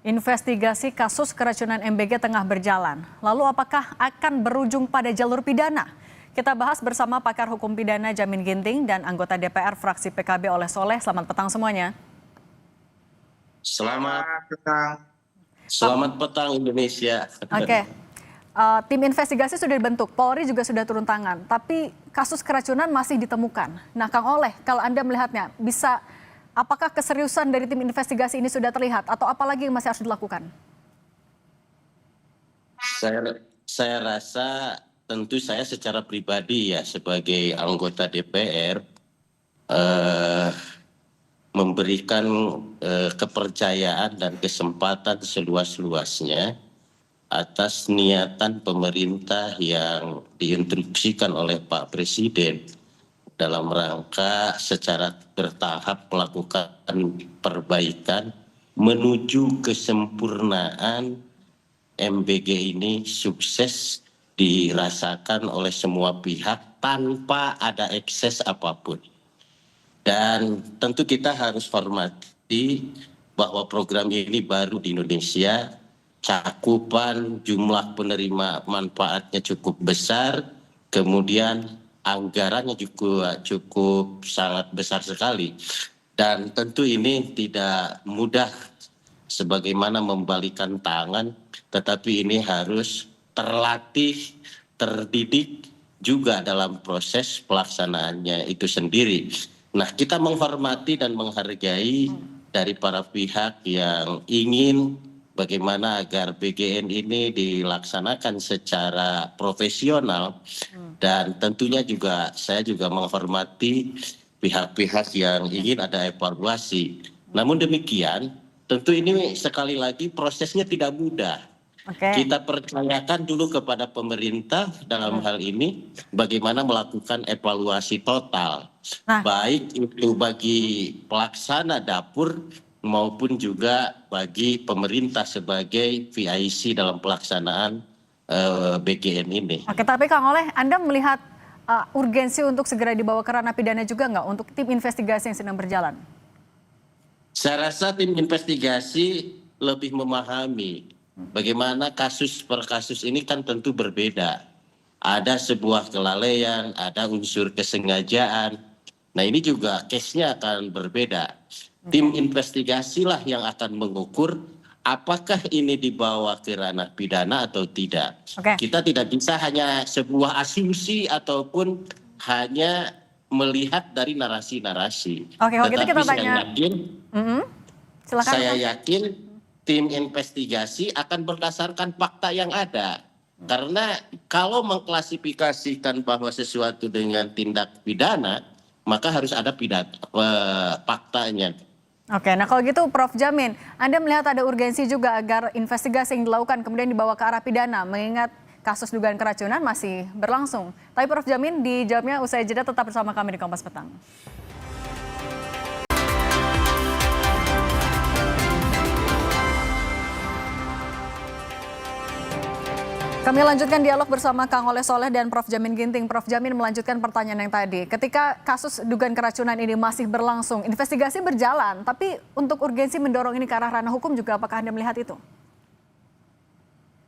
Investigasi kasus keracunan MBG tengah berjalan. Lalu apakah akan berujung pada jalur pidana? Kita bahas bersama pakar hukum pidana Jamin Ginting dan anggota DPR fraksi PKB Oleh Soleh. Selamat petang semuanya. Selamat petang. selamat petang Indonesia. Oke. Tim investigasi sudah dibentuk, Polri juga sudah turun tangan, tapi kasus keracunan masih ditemukan. Nah, Kang Oleh, kalau Anda melihatnya, apakah keseriusan dari tim investigasi ini sudah terlihat atau apalagi yang masih harus dilakukan? Saya rasa tentu saya secara pribadi ya sebagai anggota DPR memberikan kepercayaan dan kesempatan seluas-luasnya atas niatan pemerintah yang diinstruksikan oleh Pak Presiden dalam rangka secara bertahap melakukan perbaikan menuju kesempurnaan MBG ini sukses dirasakan oleh semua pihak tanpa ada ekses apapun. Dan tentu kita harus hormati bahwa program ini baru di Indonesia, cakupan jumlah penerima manfaatnya cukup besar, kemudian anggarannya juga cukup sangat besar sekali. Dan tentu ini tidak mudah sebagaimana membalikan tangan, tetapi ini harus terlatih, terdidik juga dalam proses pelaksanaannya itu sendiri. Nah, kita menghormati dan menghargai dari para pihak yang ingin bagaimana agar BGN ini dilaksanakan secara profesional, dan tentunya juga saya juga menghormati pihak-pihak yang ingin ada evaluasi. Namun demikian, tentu ini sekali lagi prosesnya tidak mudah. Kita percayakan dulu kepada pemerintah dalam hal ini bagaimana melakukan evaluasi total, baik itu bagi pelaksana dapur maupun juga bagi pemerintah sebagai VIC dalam pelaksanaan BGN ini. Oke, tapi Kang Oleh, Anda melihat urgensi untuk segera dibawa ke ranah pidana juga nggak untuk tim investigasi yang sedang berjalan? Saya rasa tim investigasi lebih memahami bagaimana kasus per kasus ini kan tentu berbeda. Ada sebuah kelalaian, ada unsur kesengajaan. Nah, ini juga case-nya akan berbeda. Tim investigasilah yang akan mengukur apakah ini dibawa ke ranah pidana atau tidak. Kita tidak bisa hanya sebuah asumsi ataupun hanya melihat dari narasi-narasi. Oke, kalau gitu kita tanya. Saya yakin tim investigasi akan berdasarkan fakta yang ada. Karena kalau mengklasifikasikan bahwa sesuatu dengan tindak pidana, maka harus ada faktanya. Oke, nah kalau gitu Prof. Jamin, Anda melihat ada urgensi juga agar investigasi yang dilakukan kemudian dibawa ke arah pidana, mengingat kasus dugaan keracunan masih berlangsung. Tapi Prof. Jamin dijawabnya usai jeda, tetap bersama kami di Kompas Petang. Kami lanjutkan dialog bersama Kang Oleh Soleh dan Prof. Jamin Ginting. Prof. Jamin melanjutkan pertanyaan yang tadi. Ketika kasus dugaan keracunan ini masih berlangsung, investigasi berjalan, tapi untuk urgensi mendorong ini ke arah ranah hukum juga, apakah Anda melihat itu?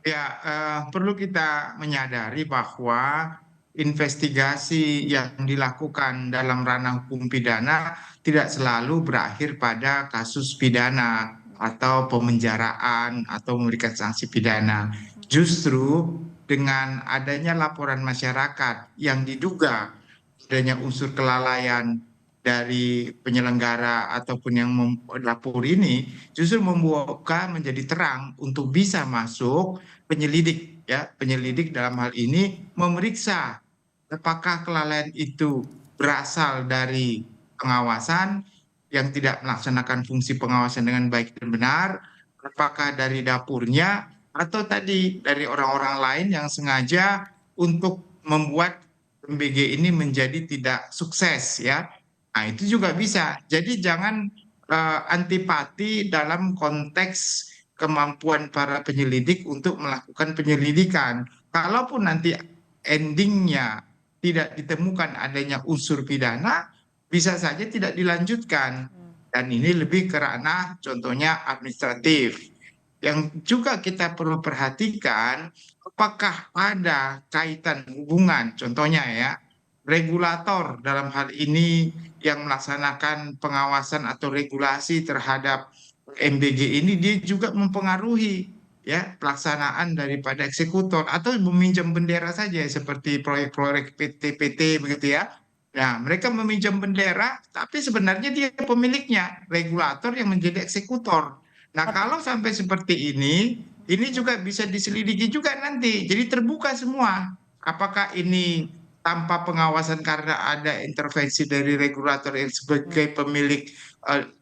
Ya, perlu kita menyadari bahwa investigasi yang dilakukan dalam ranah hukum pidana tidak selalu berakhir pada kasus pidana atau pemenjaraan atau memberikan sanksi pidana. Justru dengan adanya laporan masyarakat yang diduga adanya unsur kelalaian dari penyelenggara ataupun yang melapor ini, justru membuka menjadi terang untuk bisa masuk penyelidik, ya, penyelidik dalam hal ini memeriksa apakah kelalaian itu berasal dari pengawasan yang tidak melaksanakan fungsi pengawasan dengan baik dan benar, apakah dari dapurnya, atau tadi dari orang-orang lain yang sengaja untuk membuat MBG ini menjadi tidak sukses, ya. Nah, itu juga bisa. Jadi jangan antipati dalam konteks kemampuan para penyelidik untuk melakukan penyelidikan. Kalaupun nanti endingnya tidak ditemukan adanya unsur pidana, bisa saja tidak dilanjutkan. Dan ini lebih ke ranah contohnya administratif. yang juga kita perlu perhatikan, apakah ada kaitan hubungan, contohnya ya, regulator dalam hal ini yang melaksanakan pengawasan atau regulasi terhadap MBG ini dia juga mempengaruhi ya pelaksanaan daripada eksekutor atau meminjam bendera saja seperti proyek-proyek PT-PT begitu ya. Nah, mereka meminjam bendera tapi sebenarnya dia pemiliknya, regulator yang menjadi eksekutor. Nah, kalau sampai seperti ini juga bisa diselidiki juga nanti. Jadi terbuka semua. Apakah ini tanpa pengawasan karena ada intervensi dari regulator yang sebagai pemilik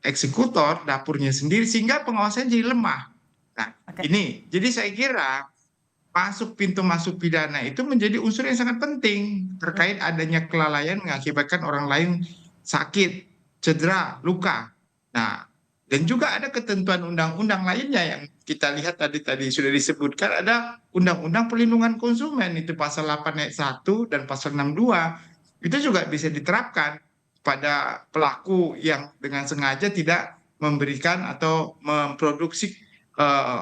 eksekutor dapurnya sendiri sehingga pengawasannya jadi lemah. Nah, Oke. ini jadi saya kira pintu masuk pidana itu menjadi unsur yang sangat penting terkait adanya kelalaian mengakibatkan orang lain sakit, cedera, luka. Nah, dan juga ada ketentuan undang-undang lainnya yang kita lihat tadi sudah disebutkan ada Undang-Undang Perlindungan Konsumen itu pasal 8 ayat 1 dan pasal 62 itu juga bisa diterapkan pada pelaku yang dengan sengaja tidak memberikan atau memproduksi eh,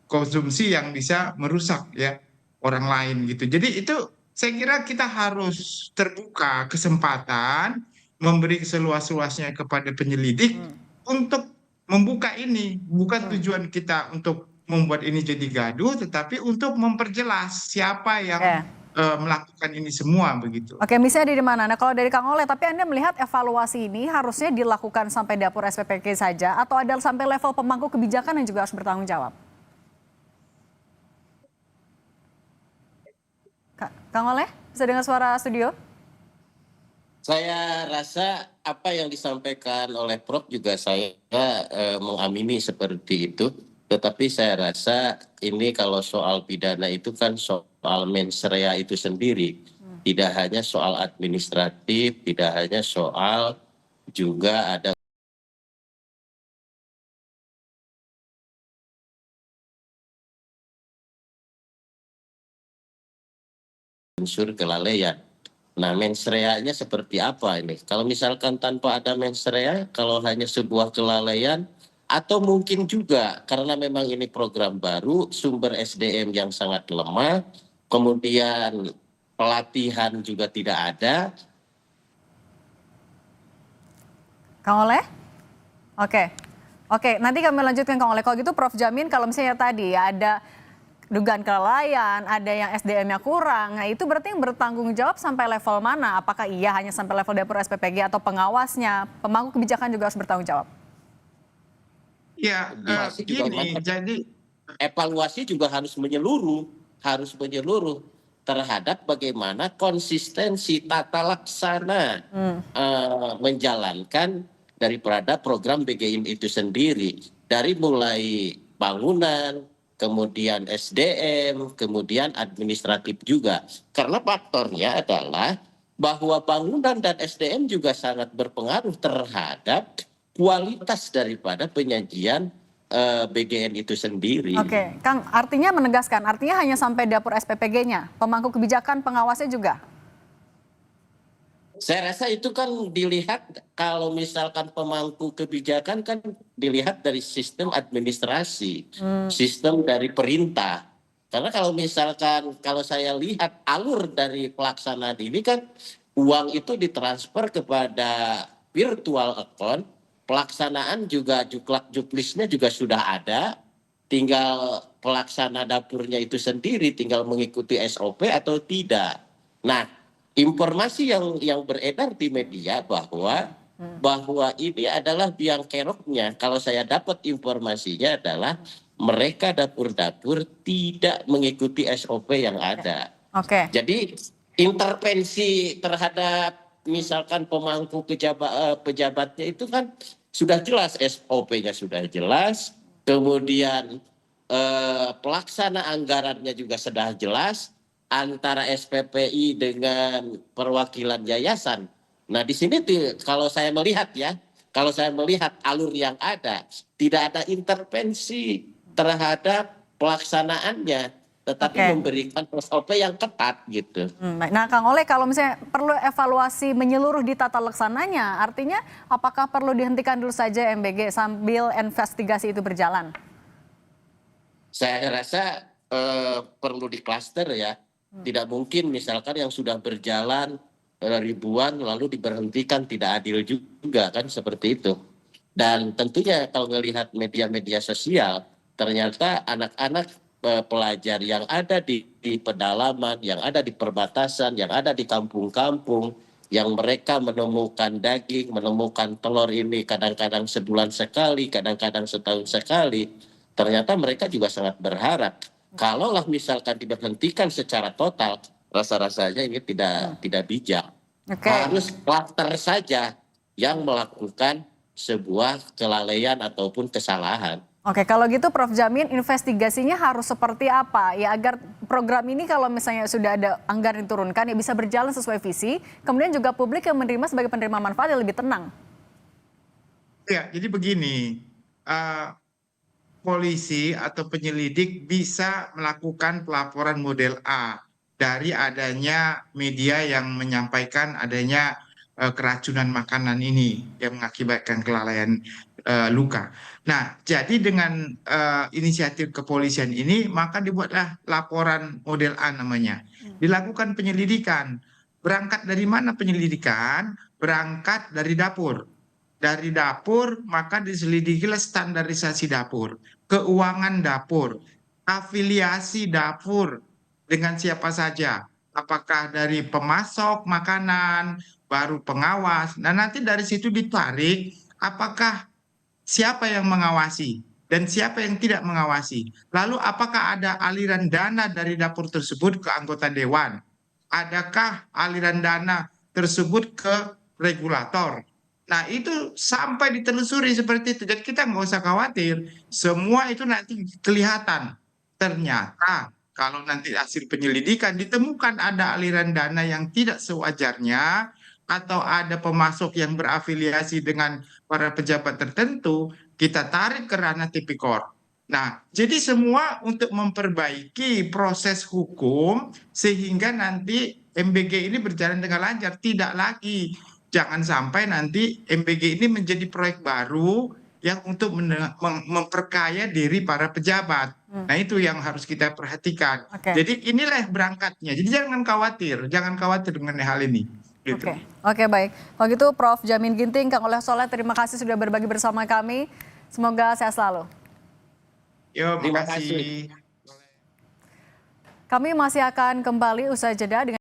konsumsi yang bisa merusak ya orang lain gitu. Jadi itu saya kira kita harus terbuka kesempatan memberi seluas-luasnya kepada penyelidik untuk membuka ini. Bukan tujuan kita untuk membuat ini jadi gaduh, tetapi untuk memperjelas siapa yang Oke. melakukan ini semua begitu. Oke, misalnya di mana? Nah, kalau dari Kang Oleh, tapi Anda melihat evaluasi ini harusnya dilakukan sampai dapur SPPG saja atau ada sampai level pemangku kebijakan yang juga harus bertanggung jawab? Kang Oleh, bisa dengar suara studio? Saya rasa apa yang disampaikan oleh Prof juga saya mengamini seperti itu. Tetapi saya rasa ini kalau soal pidana itu kan soal mens rea itu sendiri. Tidak hanya soal administratif, tidak hanya soal juga ada unsur kelalaian. Nah, mens rea-nya seperti apa ini? Kalau misalkan tanpa ada mens rea, kalau hanya sebuah kelalaian, atau mungkin juga karena memang ini program baru, sumber SDM yang sangat lemah, kemudian pelatihan juga tidak ada. Kang Oleh? Oke. Oke, nanti kami lanjutkan Kang Oleh. Kalau gitu Prof Jamin, kalau misalnya tadi ya ada dugaan kelalaian, ada yang SDM-nya kurang, nah itu berarti yang bertanggung jawab sampai level mana? Apakah iya hanya sampai level dapur SPPG atau pengawasnya, pemangku kebijakan juga harus bertanggung jawab? Ya, Evaluasi juga gini, jadi evaluasi juga harus menyeluruh terhadap bagaimana konsistensi tata laksana menjalankan daripada program BGIN itu sendiri, dari mulai bangunan, kemudian SDM, kemudian administratif juga. Karena faktornya adalah bahwa bangunan dan SDM juga sangat berpengaruh terhadap kualitas daripada penyajian BGN itu sendiri. Oke, Kang, artinya menegaskan, artinya hanya sampai dapur SPPG-nya, pemangku kebijakan, pengawasnya juga? Saya rasa itu kan dilihat kalau misalkan pemangku kebijakan kan dilihat dari sistem administrasi, sistem dari perintah. Karena kalau misalkan kalau saya lihat alur dari pelaksanaan ini kan uang itu ditransfer kepada virtual account, pelaksanaan juga juklak juklisnya juga sudah ada, tinggal pelaksana dapurnya itu sendiri tinggal mengikuti SOP atau tidak. Nah, informasi yang beredar di media bahwa ini adalah biang keroknya. Kalau saya dapat informasinya adalah mereka dapur-dapur tidak mengikuti SOP yang ada. Oke. Jadi intervensi terhadap misalkan pemangku pejabatnya itu kan sudah jelas, SOP-nya sudah jelas, kemudian pelaksana anggarannya juga sudah jelas antara SPPI dengan perwakilan yayasan. Nah, di sini kalau saya melihat alur yang ada, tidak ada intervensi terhadap pelaksanaannya, tetapi memberikan SOP yang ketat gitu. Nah, Kang Oleh, kalau misalnya perlu evaluasi menyeluruh di tata laksananya, artinya apakah perlu dihentikan dulu saja MBG sambil investigasi itu berjalan? Saya rasa perlu diklaster ya. Tidak mungkin misalkan yang sudah berjalan ribuan lalu diberhentikan, tidak adil juga kan seperti itu. Dan tentunya kalau melihat media-media sosial, ternyata anak-anak pelajar yang ada di pedalaman, yang ada di perbatasan, yang ada di kampung-kampung, yang mereka menemukan daging, menemukan telur ini kadang-kadang sebulan sekali, kadang-kadang setahun sekali, ternyata mereka juga sangat berharap. Kalaulah misalkan diberhentikan secara total, rasa-rasanya ini tidak bijak. Oke. Harus klaster saja yang melakukan sebuah kelalaian ataupun kesalahan. Oke, kalau gitu Prof Jamin, investigasinya harus seperti apa ya agar program ini kalau misalnya sudah ada anggaran diturunkan ya bisa berjalan sesuai visi, kemudian juga publik yang menerima sebagai penerima manfaat yang lebih tenang. Ya, jadi begini, polisi atau penyelidik bisa melakukan pelaporan model A dari adanya media yang menyampaikan adanya keracunan makanan ini yang mengakibatkan kelalaian luka. Nah, jadi dengan inisiatif kepolisian ini, maka dibuatlah laporan model A namanya. Dilakukan penyelidikan. Berangkat dari mana penyelidikan? Berangkat dari dapur. Dari dapur, maka diselidikilah standarisasi dapur, keuangan dapur, afiliasi dapur dengan siapa saja. Apakah dari pemasok makanan, baru pengawas. Nah, nanti dari situ ditarik apakah siapa yang mengawasi dan siapa yang tidak mengawasi. Lalu apakah ada aliran dana dari dapur tersebut ke anggota dewan? Adakah aliran dana tersebut ke regulator? Nah, itu sampai ditelusuri seperti itu. Jadi kita nggak usah khawatir. Semua itu nanti kelihatan. Ternyata kalau nanti hasil penyelidikan ditemukan ada aliran dana yang tidak sewajarnya, atau ada pemasok yang berafiliasi dengan para pejabat tertentu, kita tarik ke ranah tipikor. Nah, jadi semua untuk memperbaiki proses hukum sehingga nanti MBG ini berjalan dengan lancar. Tidak lagi, jangan sampai nanti MBG ini menjadi proyek baru yang untuk memperkaya diri para pejabat. Nah, itu yang harus kita perhatikan. Oke. Jadi inilah berangkatnya. Jadi jangan khawatir mengenai hal ini. Gitu. Oke, baik. Kalau gitu Prof Jamin Ginting, Kang Oleh Soleh, terima kasih sudah berbagi bersama kami. Semoga sehat selalu. Yo, Terima makasih. Kami masih akan kembali usai jeda dengan